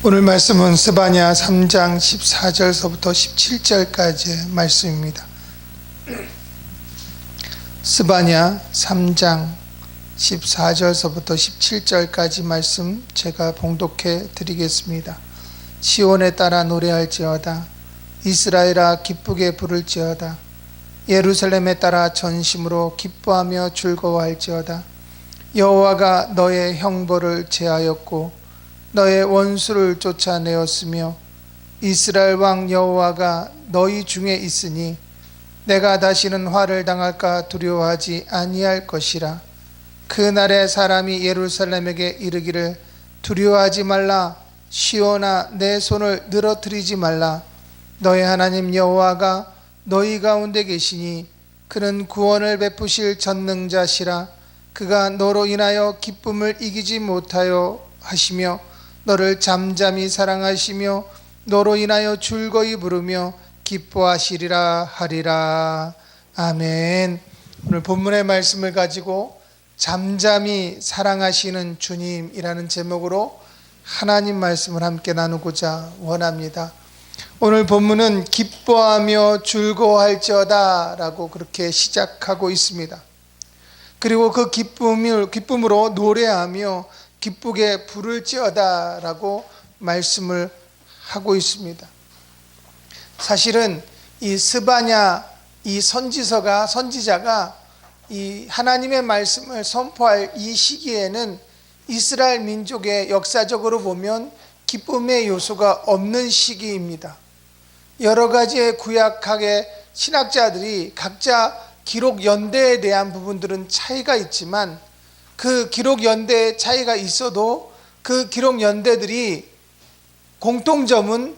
오늘 말씀은 스바냐 3장 14절서부터 17절까지의 말씀입니다. 스바냐 3장 14절서부터 17절까지 말씀 제가 봉독해 드리겠습니다. 시온에 따라 노래할지어다. 이스라엘아 기쁘게 부를지어다. 예루살렘에 따라 전심으로 기뻐하며 즐거워할지어다. 여호와가 너의 형벌을 제하였고 너의 원수를 쫓아내었으며 이스라엘 왕 여호와가 너희 중에 있으니 내가 다시는 화를 당할까 두려워하지 아니할 것이라. 그날에 사람이 예루살렘에게 이르기를 두려워하지 말라. 시온아 내 손을 늘어뜨리지 말라. 너의 하나님 여호와가 너희 가운데 계시니 그는 구원을 베푸실 전능자시라. 그가 너로 인하여 기쁨을 이기지 못하여 하시며 너를 잠잠히 사랑하시며 너로 인하여 즐거이 부르며 기뻐하시리라 하리라. 아멘. 오늘 본문의 말씀을 가지고 잠잠히 사랑하시는 주님이라는 제목으로 하나님 말씀을 함께 나누고자 원합니다. 오늘 본문은 기뻐하며 즐거워할지어다 라고 그렇게 시작하고 있습니다. 그리고 그 기쁨으로 노래하며 기쁘게 부를지어다 라고 말씀을 하고 있습니다. 사실은 이 스바냐 이 선지자가 이 하나님의 말씀을 선포할 이 시기에는 이스라엘 민족의 역사적으로 보면 기쁨의 요소가 없는 시기입니다. 여러 가지의 구약학의 신학자들이 각자 기록 연대에 대한 부분들은 차이가 있지만 그 기록 연대의 차이가 있어도 그 기록 연대들이 공통점은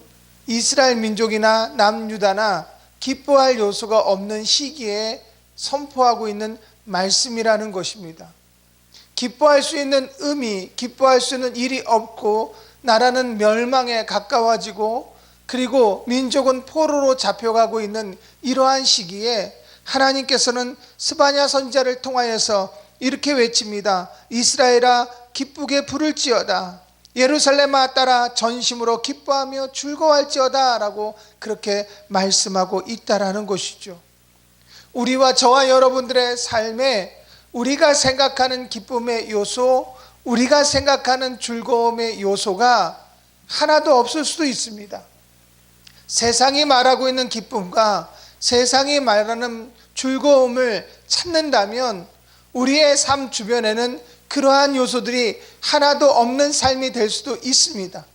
이스라엘 민족이나 남유다나 기뻐할 요소가 없는 시기에 선포하고 있는 말씀이라는 것입니다. 기뻐할 수 있는 의미, 기뻐할 수 있는 일이 없고 나라는 멸망에 가까워지고 그리고 민족은 포로로 잡혀가고 있는 이러한 시기에 하나님께서는 스바냐 선지자를 통하여서 이렇게 외칩니다. 이스라엘아 기쁘게 부를지어다. 예루살렘아 따라 전심으로 기뻐하며 즐거워할지어다 라고 그렇게 말씀하고 있다라는 것이죠. 우리와 저와 여러분들의 삶에 우리가 생각하는 기쁨의 요소, 우리가 생각하는 즐거움의 요소가 하나도 없을 수도 있습니다. 세상이 말하고 있는 기쁨과 세상이 말하는 즐거움을 찾는다면 우리의 삶 주변에는 그러한 요소들이 하나도 없는 삶이 될 수도 있습니다.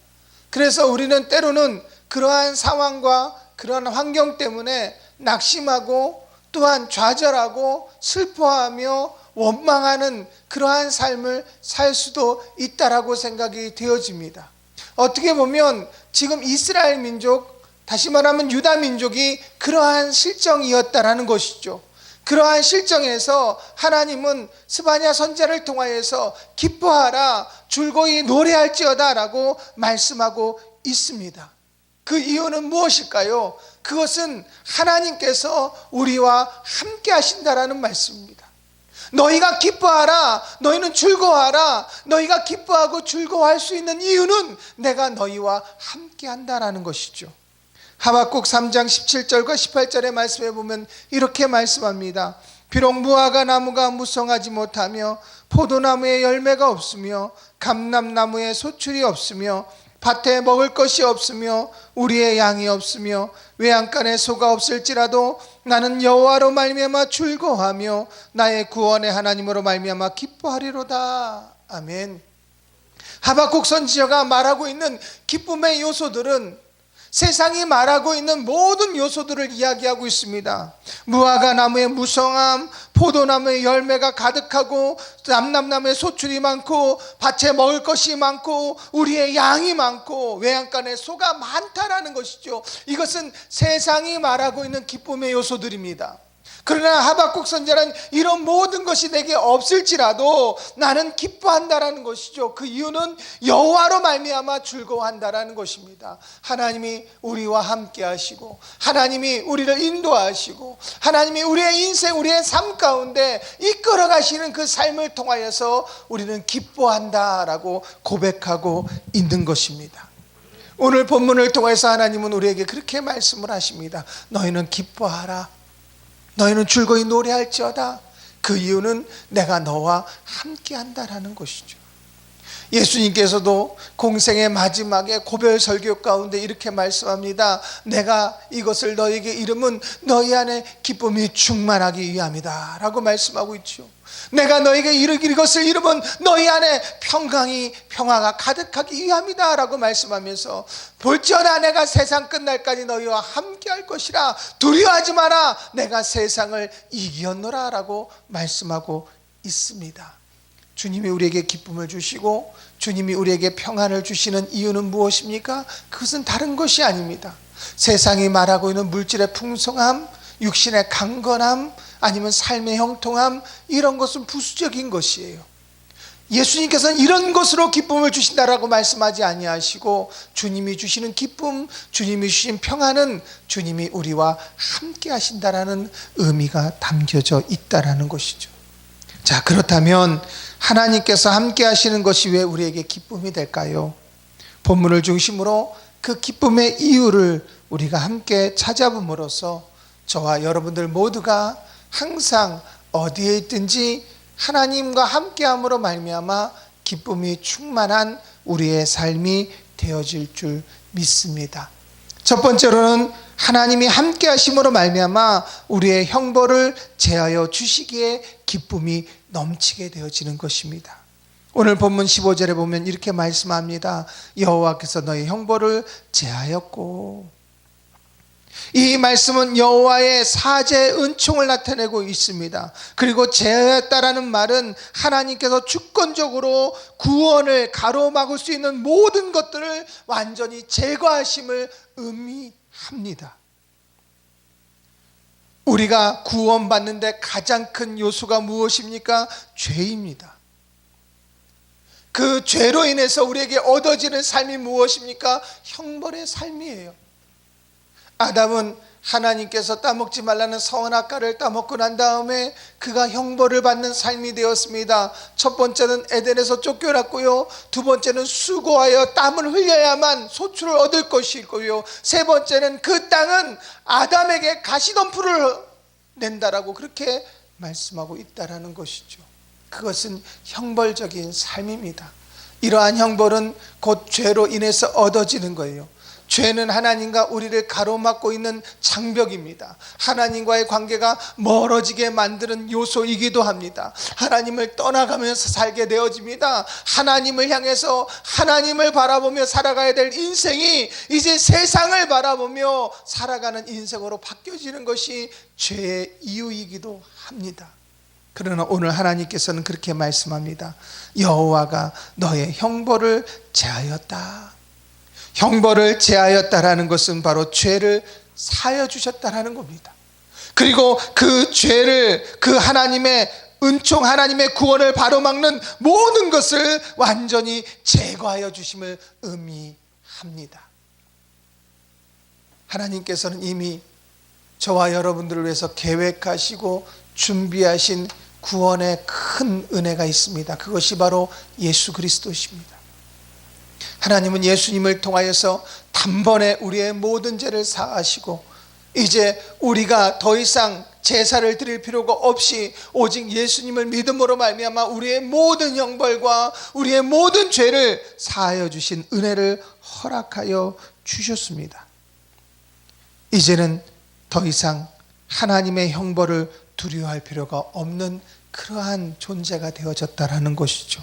그래서 우리는 때로는 그러한 상황과 그러한 환경 때문에 낙심하고 또한 좌절하고 슬퍼하며 원망하는 그러한 삶을 살 수도 있다라고 생각이 되어집니다. 어떻게 보면 지금 이스라엘 민족, 다시 말하면 유다 민족이 그러한 실정이었다라는 것이죠. 그러한 실정에서 하나님은 스바냐 선지자를 통하여서 기뻐하라 즐거이 노래할지어다 라고 말씀하고 있습니다. 그 이유는 무엇일까요? 그것은 하나님께서 우리와 함께 하신다라는 말씀입니다. 너희가 기뻐하라, 너희는 즐거워하라. 너희가 기뻐하고 즐거워할 수 있는 이유는 내가 너희와 함께 한다라는 것이죠. 하박국 3장 17절과 18절의 말씀에 보면 이렇게 말씀합니다. 비록 무화과 나무가 무성하지 못하며 포도나무에 열매가 없으며 감람나무에 소출이 없으며 밭에 먹을 것이 없으며 우리의 양이 없으며 외양간에 소가 없을지라도 나는 여호와로 말미암아 즐거워하며 나의 구원의 하나님으로 말미암아 기뻐하리로다. 아멘. 하박국 선지자가 말하고 있는 기쁨의 요소들은 세상이 말하고 있는 모든 요소들을 이야기하고 있습니다. 무화과 나무의 무성함, 포도나무의 열매가 가득하고 감람나무의 소출이 많고 밭에 먹을 것이 많고 우리의 양이 많고 외양간에 소가 많다라는 것이죠. 이것은 세상이 말하고 있는 기쁨의 요소들입니다. 그러나 하박국 선지자는 이런 모든 것이 내게 없을지라도 나는 기뻐한다라는 것이죠. 그 이유는 여호와로 말미암아 즐거워한다라는 것입니다. 하나님이 우리와 함께 하시고 하나님이 우리를 인도하시고 하나님이 우리의 인생, 우리의 삶 가운데 이끌어 가시는 그 삶을 통하여서 우리는 기뻐한다라고 고백하고 있는 것입니다. 오늘 본문을 통해서 하나님은 우리에게 그렇게 말씀을 하십니다. 너희는 기뻐하라. 너희는 즐거이 노래할지어다. 그 이유는 내가 너와 함께 한다라는 것이죠. 예수님께서도 공생의 마지막에 고별 설교 가운데 이렇게 말씀합니다. 내가 이것을 너희에게 이름은 너희 안에 기쁨이 충만하기 위함이다 라고 말씀하고 있죠. 내가 너희에게 이것을 이름은 너희 안에 평화가 가득하기 위함이다 라고 말씀하면서 볼지어다 내가 세상 끝날까지 너희와 함께 할 것이라 두려워하지 마라 내가 세상을 이기었노라 라고 말씀하고 있습니다. 주님이 우리에게 기쁨을 주시고 주님이 우리에게 평안을 주시는 이유는 무엇입니까? 그것은 다른 것이 아닙니다. 세상이 말하고 있는 물질의 풍성함, 육신의 강건함, 아니면 삶의 형통함, 이런 것은 부수적인 것이에요. 예수님께서는 이런 것으로 기쁨을 주신다라고 말씀하지 아니하시고 주님이 주시는 기쁨, 주님이 주신 평안은 주님이 우리와 함께 하신다라는 의미가 담겨져 있다라는 것이죠. 자, 그렇다면 하나님께서 함께 하시는 것이 왜 우리에게 기쁨이 될까요? 본문을 중심으로 그 기쁨의 이유를 우리가 함께 찾아봄으로써 저와 여러분들 모두가 항상 어디에 있든지 하나님과 함께함으로 말미암아 기쁨이 충만한 우리의 삶이 되어질 줄 믿습니다. 첫 번째로는 하나님이 함께 하심으로 말미암아 우리의 형벌을 제하여 주시기에 기쁨이 넘치게 되어지는 것입니다. 오늘 본문 15절에 보면 이렇게 말씀합니다. 여호와께서 너의 형벌을 제하였고, 이 말씀은 여호와의 사제 은총을 나타내고 있습니다. 그리고 제하였다라는 말은 하나님께서 주권적으로 구원을 가로막을 수 있는 모든 것들을 완전히 제거하심을 의미합니다. 우리가 구원받는데 가장 큰 요소가 무엇입니까? 죄입니다. 그 죄로 인해서 우리에게 얻어지는 삶이 무엇입니까? 형벌의 삶이에요. 아담은 하나님께서 따먹지 말라는 선악과를 따먹고 난 다음에 그가 형벌을 받는 삶이 되었습니다. 첫 번째는 에덴에서 쫓겨났고요, 두 번째는 수고하여 땀을 흘려야만 소출을 얻을 것이고요, 세 번째는 그 땅은 아담에게 가시덤불을 낸다라고 그렇게 말씀하고 있다라는 것이죠. 그것은 형벌적인 삶입니다. 이러한 형벌은 곧 죄로 인해서 얻어지는 거예요. 죄는 하나님과 우리를 가로막고 있는 장벽입니다. 하나님과의 관계가 멀어지게 만드는 요소이기도 합니다. 하나님을 떠나가면서 살게 되어집니다. 하나님을 향해서 하나님을 바라보며 살아가야 될 인생이 이제 세상을 바라보며 살아가는 인생으로 바뀌어지는 것이 죄의 이유이기도 합니다. 그러나 오늘 하나님께서는 그렇게 말씀합니다. 여호와가 너의 형벌을 제하였다. 형벌을 제하였다라는 것은 바로 죄를 사하여 주셨다라는 겁니다. 그리고 그 죄를, 그 하나님의 은총, 하나님의 구원을 바로막는 모든 것을 완전히 제거하여 주심을 의미합니다. 하나님께서는 이미 저와 여러분들을 위해서 계획하시고 준비하신 구원의 큰 은혜가 있습니다. 그것이 바로 예수 그리스도십니다. 하나님은 예수님을 통하여서 단번에 우리의 모든 죄를 사하시고 이제 우리가 더 이상 제사를 드릴 필요가 없이 오직 예수님을 믿음으로 말미암아 우리의 모든 형벌과 우리의 모든 죄를 사하여 주신 은혜를 허락하여 주셨습니다. 이제는 더 이상 하나님의 형벌을 두려워할 필요가 없는 그러한 존재가 되어졌다라는 것이죠.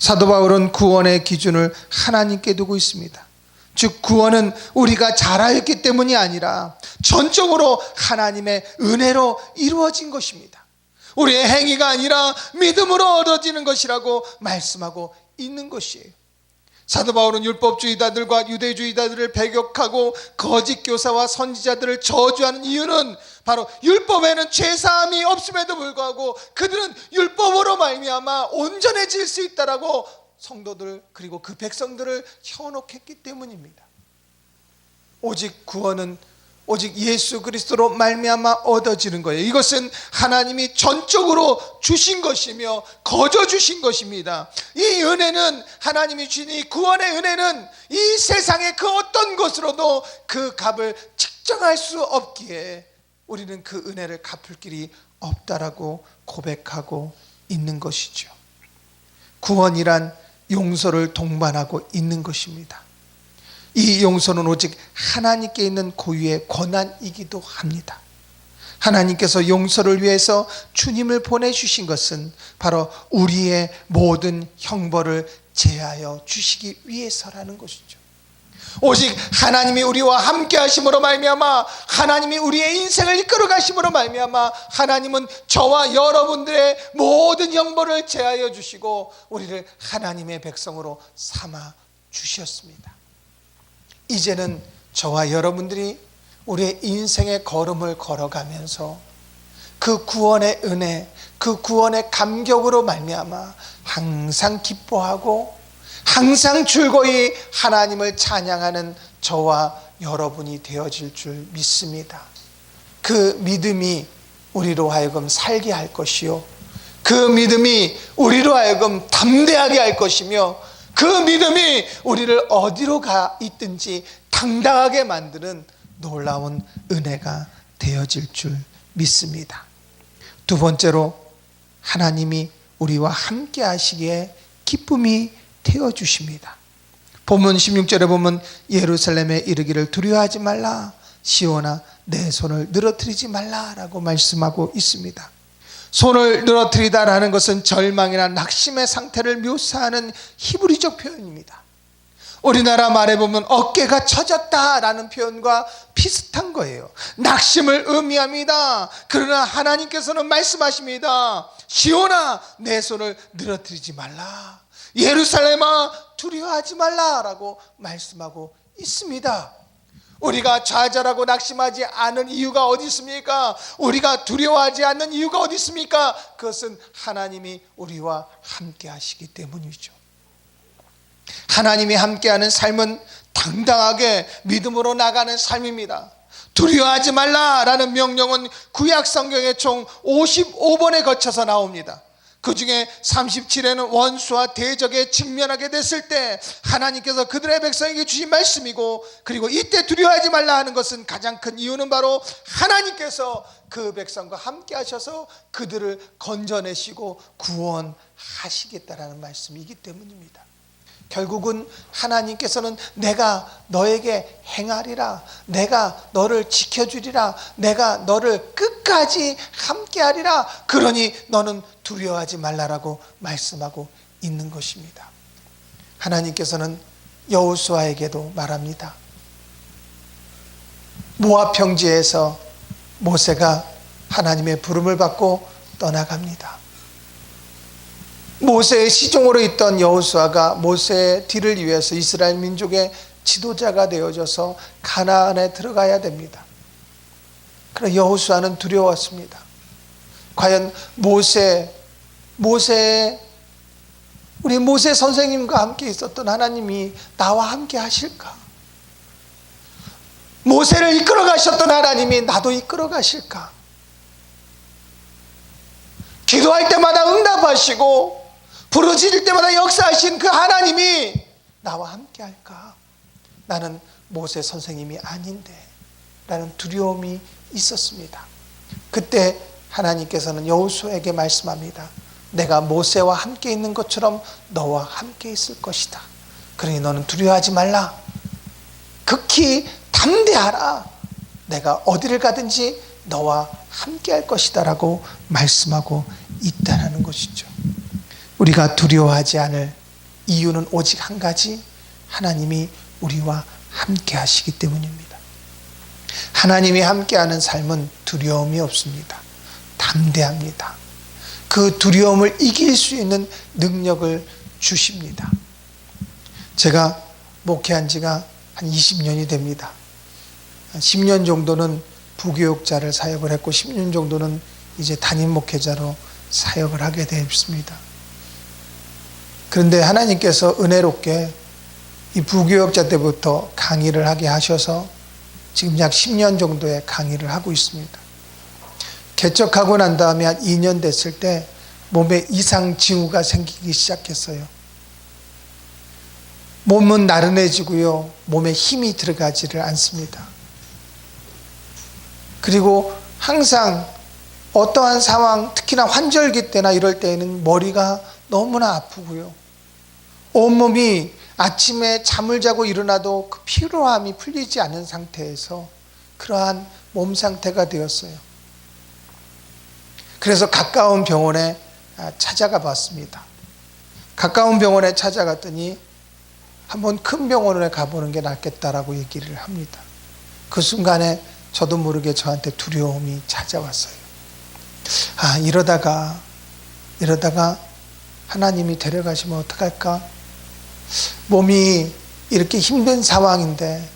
사도 바울은 구원의 기준을 하나님께 두고 있습니다. 즉 구원은 우리가 잘하였기 때문이 아니라 전적으로 하나님의 은혜로 이루어진 것입니다. 우리의 행위가 아니라 믿음으로 얻어지는 것이라고 말씀하고 있는 것이에요. 사도 바울은 율법주의자들과 유대주의자들을 배격하고 거짓 교사와 선지자들을 저주하는 이유는 바로 율법에는 죄사함이 없음에도 불구하고 그들은 율법으로 말미암아 온전해질 수 있다라고 성도들 그리고 그 백성들을 현혹했기 때문입니다. 오직 구원은 오직 예수 그리스도로 말미암아 얻어지는 거예요. 이것은 하나님이 전적으로 주신 것이며 거저 주신 것입니다. 이 은혜는, 하나님이 주신 이 구원의 은혜는 이 세상의 그 어떤 것으로도 그 값을 측정할 수 없기에 우리는 그 은혜를 갚을 길이 없다라고 고백하고 있는 것이죠. 구원이란 용서를 동반하고 있는 것입니다. 이 용서는 오직 하나님께 있는 고유의 권한이기도 합니다. 하나님께서 용서를 위해서 주님을 보내주신 것은 바로 우리의 모든 형벌을 제하여 주시기 위해서라는 것이죠. 오직 하나님이 우리와 함께 하심으로 말미암아, 하나님이 우리의 인생을 이끌어 가심으로 말미암아, 하나님은 저와 여러분들의 모든 형벌을 제하여 주시고 우리를 하나님의 백성으로 삼아 주셨습니다. 이제는 저와 여러분들이 우리의 인생의 걸음을 걸어가면서 그 구원의 은혜, 그 구원의 감격으로 말미암아 항상 기뻐하고 항상 즐거이 하나님을 찬양하는 저와 여러분이 되어질 줄 믿습니다. 그 믿음이 우리로 하여금 살게 할 것이요, 그 믿음이 우리로 하여금 담대하게 할 것이며, 그 믿음이 우리를 어디로 가 있든지 당당하게 만드는 놀라운 은혜가 되어질 줄 믿습니다. 두 번째로, 하나님이 우리와 함께 하시기에 기쁨이 되어주십니다. 본문 16절에 보면 예루살렘에 이르기를 두려워하지 말라, 시온아 내 손을 늘어뜨리지 말라라고 말씀하고 있습니다. 손을 늘어뜨리다라는 것은 절망이나 낙심의 상태를 묘사하는 히브리적 표현입니다. 우리나라 말에 보면 어깨가 처졌다라는 표현과 비슷한 거예요. 낙심을 의미합니다. 그러나 하나님께서는 말씀하십니다. 시온아 내 손을 늘어뜨리지 말라, 예루살렘아 두려워하지 말라라고 말씀하고 있습니다. 우리가 좌절하고 낙심하지 않은 이유가 어디 있습니까? 우리가 두려워하지 않는 이유가 어디 있습니까? 그것은 하나님이 우리와 함께 하시기 때문이죠. 하나님이 함께하는 삶은 당당하게 믿음으로 나가는 삶입니다. 두려워하지 말라라는 명령은 구약 성경에 총 55번에 거쳐서 나옵니다. 그 중에 37회는 원수와 대적에 직면하게 됐을 때 하나님께서 그들의 백성에게 주신 말씀이고, 그리고 이때 두려워하지 말라 하는 것은 가장 큰 이유는 바로 하나님께서 그 백성과 함께 하셔서 그들을 건져내시고 구원하시겠다라는 말씀이기 때문입니다. 결국은 하나님께서는 내가 너에게 행하리라, 내가 너를 지켜주리라, 내가 너를 끝까지 함께하리라, 그러니 너는 두려워하지 말라라고 말씀하고 있는 것입니다. 하나님께서는 여호수아에게도 말합니다. 모압 평지에서 모세가 하나님의 부름을 받고 떠나갑니다. 모세의 시종으로 있던 여호수아가 모세의 뒤를 이어서 이스라엘 민족의 지도자가 되어져서 가나안에 들어가야 됩니다. 그러나 여호수아는 두려웠습니다. 과연 우리 모세 선생님과 함께 있었던 하나님이 나와 함께 하실까? 모세를 이끌어 가셨던 하나님이 나도 이끌어 가실까? 기도할 때마다 응답하시고 부르짖을 때마다 역사하신 그 하나님이 나와 함께 할까? 나는 모세 선생님이 아닌데 라는 두려움이 있었습니다. 그때 하나님께서는 여호수아에게 말씀합니다. 내가 모세와 함께 있는 것처럼 너와 함께 있을 것이다. 그러니 너는 두려워하지 말라. 극히 담대하라. 내가 어디를 가든지 너와 함께 할 것이다 라고 말씀하고 있다는 것이죠. 우리가 두려워하지 않을 이유는 오직 한 가지, 하나님이 우리와 함께 하시기 때문입니다. 하나님이 함께하는 삶은 두려움이 없습니다. 담대합니다. 그 두려움을 이길 수 있는 능력을 주십니다. 제가 목회한 지가 한 20년이 됩니다. 10년 정도는 부교육자를 사역을 했고 10년 정도는 이제 담임 목회자로 사역을 하게 되었습니다. 그런데 하나님께서 은혜롭게 이 부교육자 때부터 강의를 하게 하셔서 지금 약 10년 정도의 강의를 하고 있습니다. 개척하고 난 다음에 한 2년 됐을 때 몸에 이상 징후가 생기기 시작했어요. 몸은 나른해지고요. 몸에 힘이 들어가지를 않습니다. 그리고 항상 어떠한 상황, 특히나 환절기 때나 이럴 때에는 머리가 너무나 아프고요. 온몸이 아침에 잠을 자고 일어나도 그 피로함이 풀리지 않은 상태에서 그러한 몸 상태가 되었어요. 그래서 가까운 병원에 찾아가 봤습니다. 가까운 병원에 찾아갔더니 한번 큰 병원에 가보는 게 낫겠다라고 얘기를 합니다. 그 순간에 저도 모르게 저한테 두려움이 찾아왔어요. 이러다가 하나님이 데려가시면 어떡할까? 몸이 이렇게 힘든 상황인데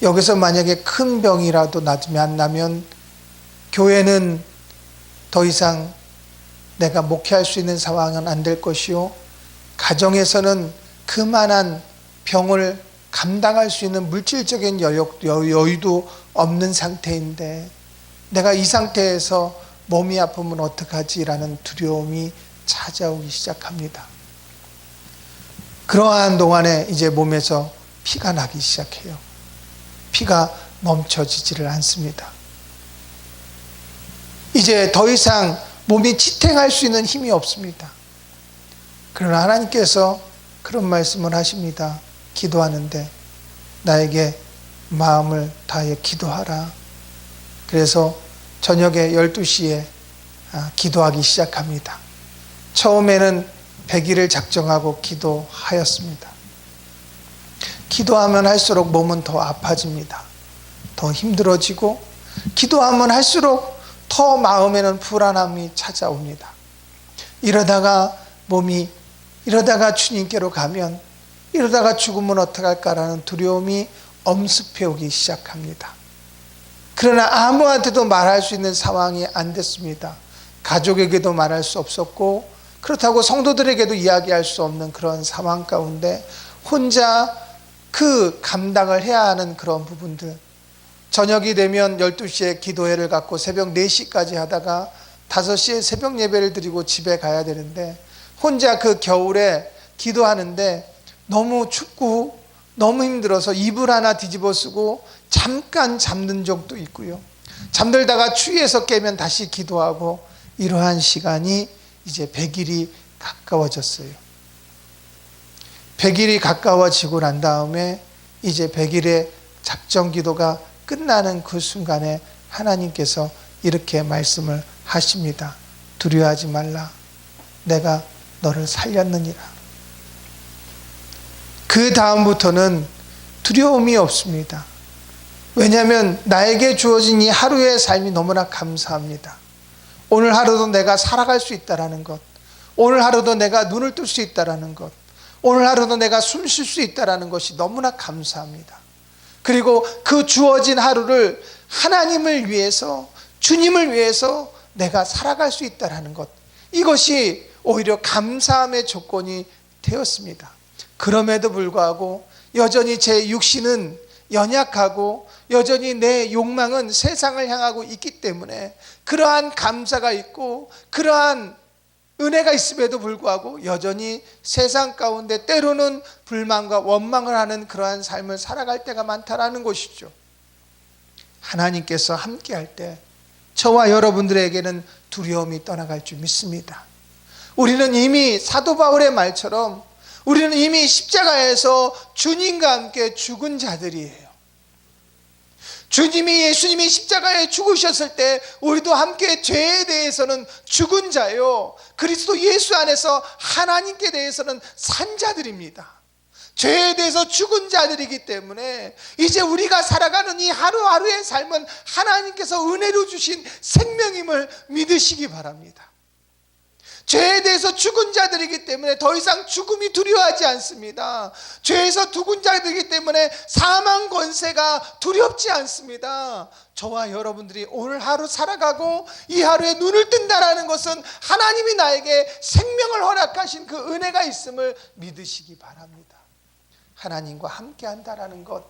여기서 만약에 큰 병이라도 나면 교회는 더 이상 내가 목회할 수 있는 상황은 안 될 것이요, 가정에서는 그만한 병을 감당할 수 있는 물질적인 여유도 없는 상태인데 내가 이 상태에서 몸이 아프면 어떡하지라는 두려움이 찾아오기 시작합니다. 그러한 동안에 이제 몸에서 피가 나기 시작해요. 피가 멈춰지지를 않습니다. 이제 더 이상 몸이 지탱할 수 있는 힘이 없습니다. 그러나 하나님께서 그런 말씀을 하십니다. 기도하는데 나에게 마음을 다해 기도하라. 그래서 저녁에 12시에 기도하기 시작합니다. 처음에는 100일을 작정하고 기도하였습니다. 기도하면 할수록 몸은 더 아파집니다. 더 힘들어지고 기도하면 할수록 더 마음에는 불안함이 찾아옵니다. 이러다가 주님께로 가면 이러다가 죽으면 어떡할까라는 두려움이 엄습해 오기 시작합니다. 그러나 아무한테도 말할 수 있는 상황이 안 됐습니다. 가족에게도 말할 수 없었고 그렇다고 성도들에게도 이야기할 수 없는 그런 상황 가운데 혼자 그 감당을 해야 하는 그런 부분들, 저녁이 되면 12시에 기도회를 갖고 새벽 4시까지 하다가 5시에 새벽 예배를 드리고 집에 가야 되는데 혼자 그 겨울에 기도하는데 너무 춥고 너무 힘들어서 이불 하나 뒤집어 쓰고 잠깐 잠든 적도 있고요. 잠들다가 추위에서 깨면 다시 기도하고 이러한 시간이 이제 100일이 가까워졌어요. 100일이 가까워지고 난 다음에 이제 100일의 작정 기도가 끝나는 그 순간에 하나님께서 이렇게 말씀을 하십니다. 두려워하지 말라. 내가 너를 살렸느니라. 그 다음부터는 두려움이 없습니다. 왜냐하면 나에게 주어진 이 하루의 삶이 너무나 감사합니다. 오늘 하루도 내가 살아갈 수 있다는 것, 오늘 하루도 내가 눈을 뜰 수 있다는 것, 오늘 하루도 내가 숨 쉴 수 있다는 것이 너무나 감사합니다. 그리고 그 주어진 하루를 하나님을 위해서, 주님을 위해서 내가 살아갈 수 있다는 것, 이것이 오히려 감사함의 조건이 되었습니다. 그럼에도 불구하고 여전히 제 육신은 연약하고 여전히 내 욕망은 세상을 향하고 있기 때문에 그러한 감사가 있고 그러한 은혜가 있음에도 불구하고 여전히 세상 가운데 때로는 불만과 원망을 하는 그러한 삶을 살아갈 때가 많다라는 것이죠. 하나님께서 함께할 때 저와 여러분들에게는 두려움이 떠나갈 줄 믿습니다. 우리는 이미 사도 바울의 말처럼 우리는 이미 십자가에서 주님과 함께 죽은 자들이에요. 예수님이 십자가에 죽으셨을 때 우리도 함께 죄에 대해서는 죽은 자요, 그리스도 예수 안에서 하나님께 대해서는 산 자들입니다. 죄에 대해서 죽은 자들이기 때문에 이제 우리가 살아가는 이 하루하루의 삶은 하나님께서 은혜로 주신 생명임을 믿으시기 바랍니다. 죄에 대해서 죽은 자들이기 때문에 더 이상 죽음이 두려워하지 않습니다. 죄에서 죽은 자들이기 때문에 사망 권세가 두렵지 않습니다. 저와 여러분들이 오늘 하루 살아가고 이 하루에 눈을 뜬다는 것은 하나님이 나에게 생명을 허락하신 그 은혜가 있음을 믿으시기 바랍니다. 하나님과 함께 한다는 것,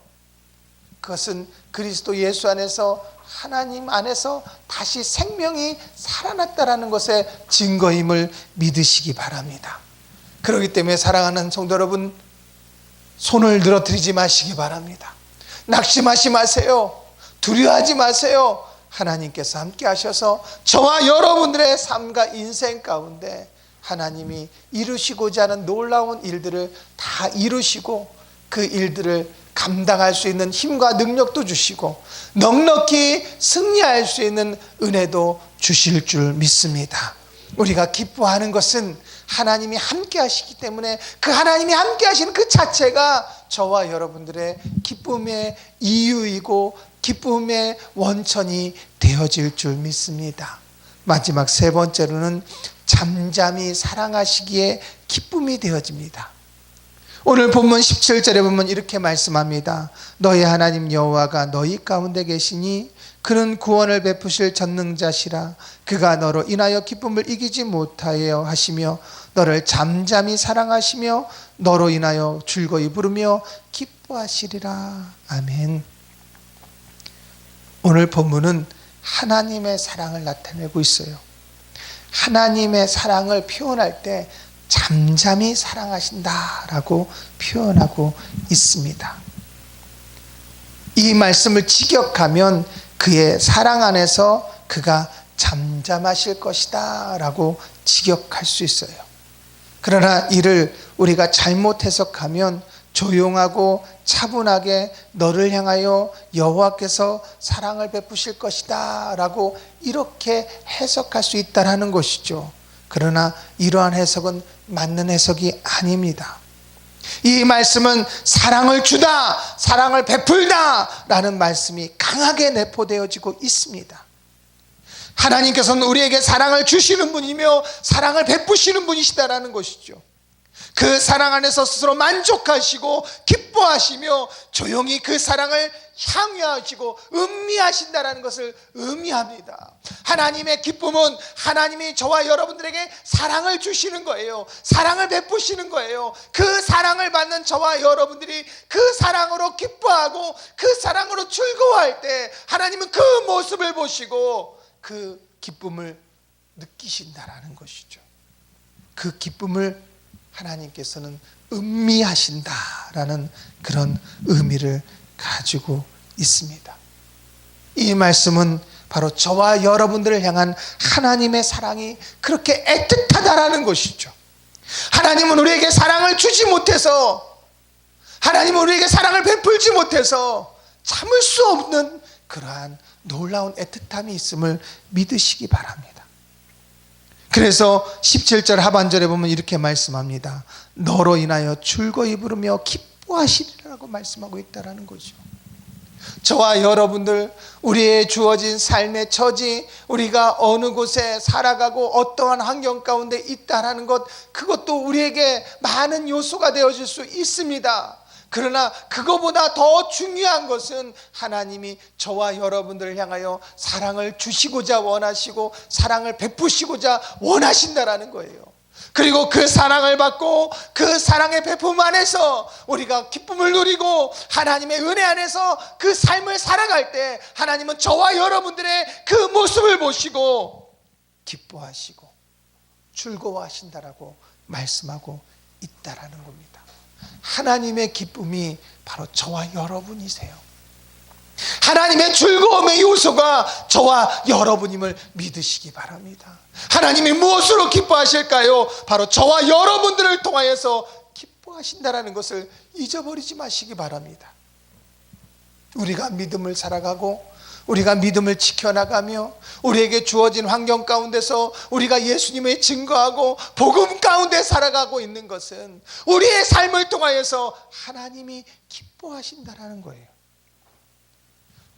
그것은 그리스도 예수 안에서, 하나님 안에서 다시 생명이 살아났다라는 것의 증거임을 믿으시기 바랍니다. 그렇기 때문에 사랑하는 성도 여러분, 손을 늘어뜨리지 마시기 바랍니다. 낙심하지 마세요. 두려워하지 마세요. 하나님께서 함께 하셔서 저와 여러분들의 삶과 인생 가운데 하나님이 이루시고자 하는 놀라운 일들을 다 이루시고, 그 일들을 감당할 수 있는 힘과 능력도 주시고 넉넉히 승리할 수 있는 은혜도 주실 줄 믿습니다. 우리가 기뻐하는 것은 하나님이 함께 하시기 때문에, 그 하나님이 함께 하시는 그 자체가 저와 여러분들의 기쁨의 이유이고 기쁨의 원천이 되어질 줄 믿습니다. 마지막 세 번째로는 잠잠히 사랑하시기에 기쁨이 되어집니다. 오늘 본문 17절에 보면 이렇게 말씀합니다. 너희 하나님 여호와가 너희 가운데 계시니 그는 구원을 베푸실 전능자시라. 그가 너로 인하여 기쁨을 이기지 못하여 하시며 너를 잠잠히 사랑하시며 너로 인하여 즐거이 부르며 기뻐하시리라. 아멘. 오늘 본문은 하나님의 사랑을 나타내고 있어요. 하나님의 사랑을 표현할 때 잠잠히 사랑하신다라고 표현하고 있습니다. 이 말씀을 직역하면 그의 사랑 안에서 그가 잠잠하실 것이다 라고 직역할 수 있어요. 그러나 이를 우리가 잘못 해석하면 조용하고 차분하게 너를 향하여 여호와께서 사랑을 베푸실 것이다 라고 이렇게 해석할 수 있다는 것이죠. 그러나 이러한 해석은 맞는 해석이 아닙니다. 이 말씀은 사랑을 주다, 사랑을 베풀다 라는 말씀이 강하게 내포되어지고 있습니다. 하나님께서는 우리에게 사랑을 주시는 분이며 사랑을 베푸시는 분이시다라는 것이죠. 그 사랑 안에서 스스로 만족하시고 기뻐하시며 조용히 그 사랑을 향유하시고 음미하신다라는 것을 의미합니다. 하나님의 기쁨은 하나님이 저와 여러분들에게 사랑을 주시는 거예요. 사랑을 베푸시는 거예요. 그 사랑을 받는 저와 여러분들이 그 사랑으로 기뻐하고 그 사랑으로 즐거워할 때 하나님은 그 모습을 보시고 그 기쁨을 느끼신다라는 것이죠. 그 기쁨을 하나님께서는 음미하신다라는 그런 의미를 가지고 있습니다. 이 말씀은 바로 저와 여러분들을 향한 하나님의 사랑이 그렇게 애틋하다라는 것이죠. 하나님은 우리에게 사랑을 주지 못해서, 하나님은 우리에게 사랑을 베풀지 못해서 참을 수 없는 그러한 놀라운 애틋함이 있음을 믿으시기 바랍니다. 그래서 17절 하반절에 보면 이렇게 말씀합니다. 너로 인하여 즐거이 부르며 기뻐하시리라고 말씀하고 있다는 거죠. 저와 여러분들, 우리의 주어진 삶의 처지, 우리가 어느 곳에 살아가고 어떠한 환경 가운데 있다는 것, 그것도 우리에게 많은 요소가 되어질 수 있습니다. 그러나 그거보다 더 중요한 것은 하나님이 저와 여러분들을 향하여 사랑을 주시고자 원하시고 사랑을 베푸시고자 원하신다라는 거예요. 그리고 그 사랑을 받고 그 사랑의 베품 안에서 우리가 기쁨을 누리고 하나님의 은혜 안에서 그 삶을 살아갈 때 하나님은 저와 여러분들의 그 모습을 보시고 기뻐하시고 즐거워하신다라고 말씀하고 있다라는 겁니다. 하나님의 기쁨이 바로 저와 여러분이세요. 하나님의 즐거움의 요소가 저와 여러분임을 믿으시기 바랍니다. 하나님이 무엇으로 기뻐하실까요? 바로 저와 여러분들을 통하여서 기뻐하신다라는 것을 잊어버리지 마시기 바랍니다. 우리가 믿음을 살아가고 우리가 믿음을 지켜나가며 우리에게 주어진 환경 가운데서 우리가 예수님의 증거하고 복음 가운데 살아가고 있는 것은 우리의 삶을 통하여서 하나님이 기뻐하신다라는 거예요.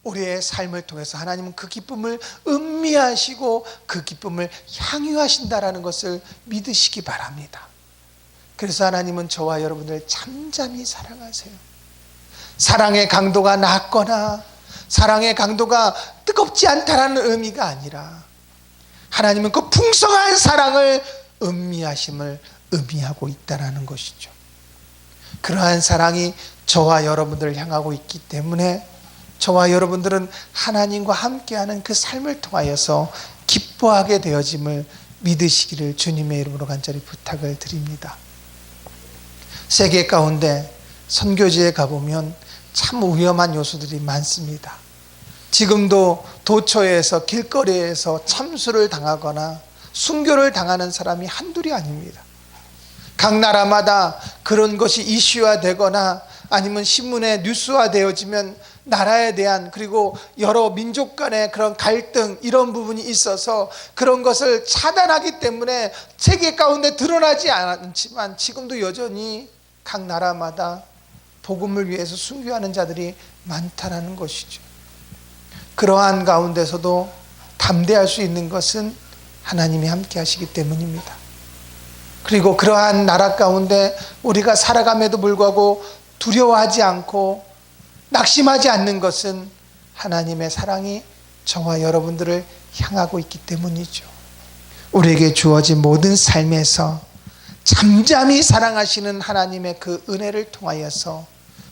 우리의 삶을 통해서 하나님은 그 기쁨을 음미하시고 그 기쁨을 향유하신다라는 것을 믿으시기 바랍니다. 그래서 하나님은 저와 여러분을 잠잠히 사랑하세요. 사랑의 강도가 낮거나 사랑의 강도가 뜨겁지 않다라는 의미가 아니라 하나님은 그 풍성한 사랑을 음미하심을 의미하고 있다라는 것이죠. 그러한 사랑이 저와 여러분들을 향하고 있기 때문에 저와 여러분들은 하나님과 함께하는 그 삶을 통하여서 기뻐하게 되어짐을 믿으시기를 주님의 이름으로 간절히 부탁을 드립니다. 세계 가운데 선교지에 가보면 참 위험한 요소들이 많습니다. 지금도 도처에서 길거리에서 참수를 당하거나 순교를 당하는 사람이 한둘이 아닙니다. 각 나라마다 그런 것이 이슈화되거나 아니면 신문에 뉴스화되어지면 나라에 대한, 그리고 여러 민족 간의 그런 갈등, 이런 부분이 있어서 그런 것을 차단하기 때문에 세계 가운데 드러나지 않지만 지금도 여전히 각 나라마다 복음을 위해서 순교하는 자들이 많다라는 것이죠. 그러한 가운데서도 담대할 수 있는 것은 하나님이 함께 하시기 때문입니다. 그리고 그러한 나라 가운데 우리가 살아감에도 불구하고 두려워하지 않고 낙심하지 않는 것은 하나님의 사랑이 저와 여러분들을 향하고 있기 때문이죠. 우리에게 주어진 모든 삶에서 잠잠히 사랑하시는 하나님의 그 은혜를 통하여서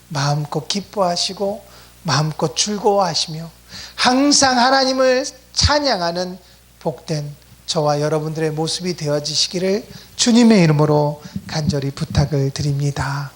마음껏 기뻐하시고 마음껏 즐거워하시며 항상 하나님을 찬양하는 복된 저와 여러분들의 모습이 되어지시기를 주님의 이름으로 간절히 부탁을 드립니다.